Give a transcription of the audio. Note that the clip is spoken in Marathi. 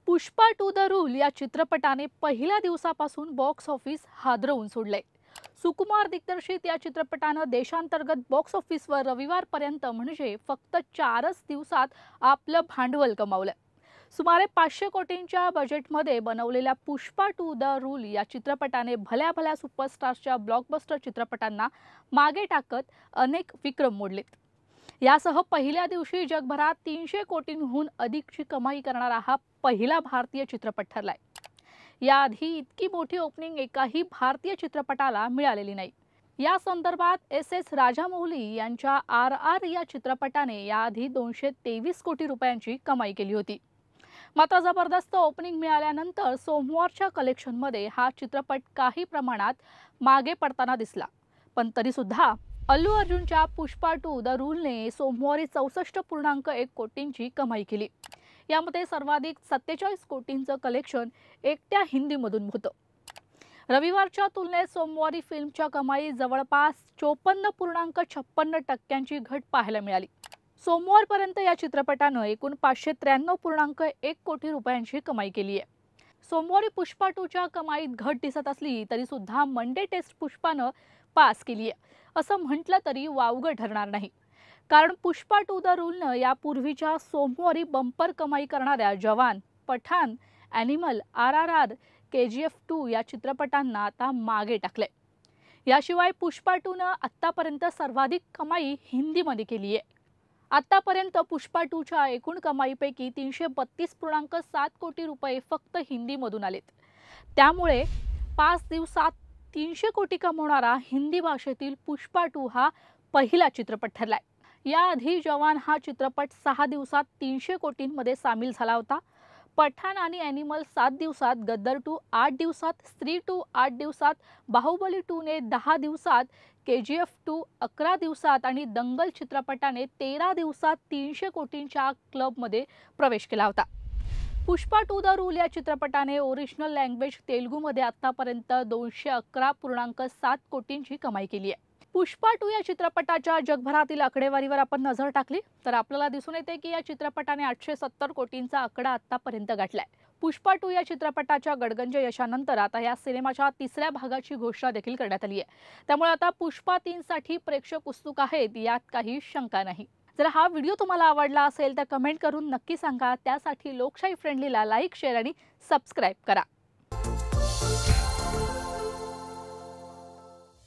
पुष्पा टू द रूल या चित्रपटाने पहिल्या दिवसापासून बॉक्स ऑफिस हादरवून सोडले। सुकुमार दिग्दर्शित या चित्रपटानं देशांतर्गत बॉक्स ऑफिसवर रविवारपर्यंत म्हणजे फक्त 4च दिवसात आपलं भांडवल कमावलं। सुमारे 500 कोटींच्या बजेटमध्ये बनवलेल्या पुष्पा टू द रूल या चित्रपटाने भल्या भल्या सुपरस्टार्सच्या ब्लॉकबस्टर चित्रपटांना मागे टाकत अनेक विक्रम मोडलेत। यासह पहिल्या दिवशी जगभरात 300 कोटींहून अधिकची कमाई करणारा हा पहिला भारतीय चित्रपट ठरलाय। याआधी इतकी मोठी ओपनिंग एकाही भारतीय चित्रपटाला मिळालेली नाही। या संदर्भात एस राजामौली यांच्या RR या चित्रपटाने याआधी 223 कोटी रुपयांची कमाई केली होती। मात्र जबरदस्त ओपनिंग मिळाल्यानंतर सोमवारच्या कलेक्शनमध्ये हा चित्रपट काही प्रमाणात मागे पडताना दिसला। पण तरी सुद्धा अल्लू अर्जुनच्या पुष्पा टू द रूलने सोमवारी 64.1 कोटींची कमाई केली। यामध्ये सर्वाधिक 47 कोटींचं कलेक्शन एकट्या हिंदीमधून होतं। रविवारच्या तुलनेत सोमवारी फिल्मच्या कमाई जवळपास 54.56% घट पाहायला मिळाली। सोमवारपर्यंत या चित्रपटानं एकूण 593.1 कोटी रुपयांची कमाई केली आहे। सोमवारी पुष्पा 2च्या कमाईत घट दिसत असली तरी सुद्धा मंडे टेस्ट पुष्पानं पास केली आहे असं म्हटलं तरी वावगं ठरणार नाही। कारण पुष्पा टू द रूलनं यापूर्वीच्या सोमवारी बंपर कमाई करणाऱ्या जवान, पठाण, ॲनिमल, RRR, KGF 2 या चित्रपटांना आता मागे टाकले। याशिवाय पुष्पा 2नं आत्तापर्यंत सर्वाधिक कमाई हिंदीमध्ये केली आहे। आत्तापर्यंत पुष्पा 2च्या एकूण कमाईपैकी 332.7 कोटी रुपये फक्त हिंदीमधून आलेत। त्यामुळे 5 दिवसात 300 कोटी कमवणारा हिंदी भाषेतील पुष्पा 2 हा पहिला चित्रपट ठरलाय। याआधी जवान हा चित्रपट 6 दिवसात 300 कोटींमध्ये सामील झाला होता। पठाण आणि ॲनिमल 7 दिवसात, गद्दर 2 8 दिवसात, स्त्री 2 8 दिवसात, बाहुबली 2 ने 10 दिवसात, KGF 2 11 दिवसात आणि दंगल चित्रपटाने 13 दिवसात 300 कोटींच्या क्लबमध्ये प्रवेश केला होता। पुष्पा टू द रूल या चित्रपटाने ओरिजिनल लँग्वेज तेलुगूमध्ये आतापर्यंत 211.7 कोटींची कमाई केली आहे। पुष्पा 2 या चित्रपटाच्या जगभरातील आकडेवारीवर आपण नजर टाकली तर आपल्याला दिसून येते की या चित्रपटाने 870 कोटींचा आकडा आतापर्यंत गाठलाय। पुष्पा 2 या चित्रपटाच्या गडगंज यशानंतर आता या सिनेमाच्या 3ऱ्या भागाची घोषणा देखील करण्यात आली आहे। त्यामुळे आता पुष्पा 3 साठी प्रेक्षक उत्सुक आहेत यात काही शंका नाही। जर हा व्हिडिओ तुम्हाला आवडला असेल तर कमेंट करून नक्की सांगा। त्यासाठी लोकशाही फ्रेंडलीला लाईक, शेअर आणि सबस्क्राईब करा।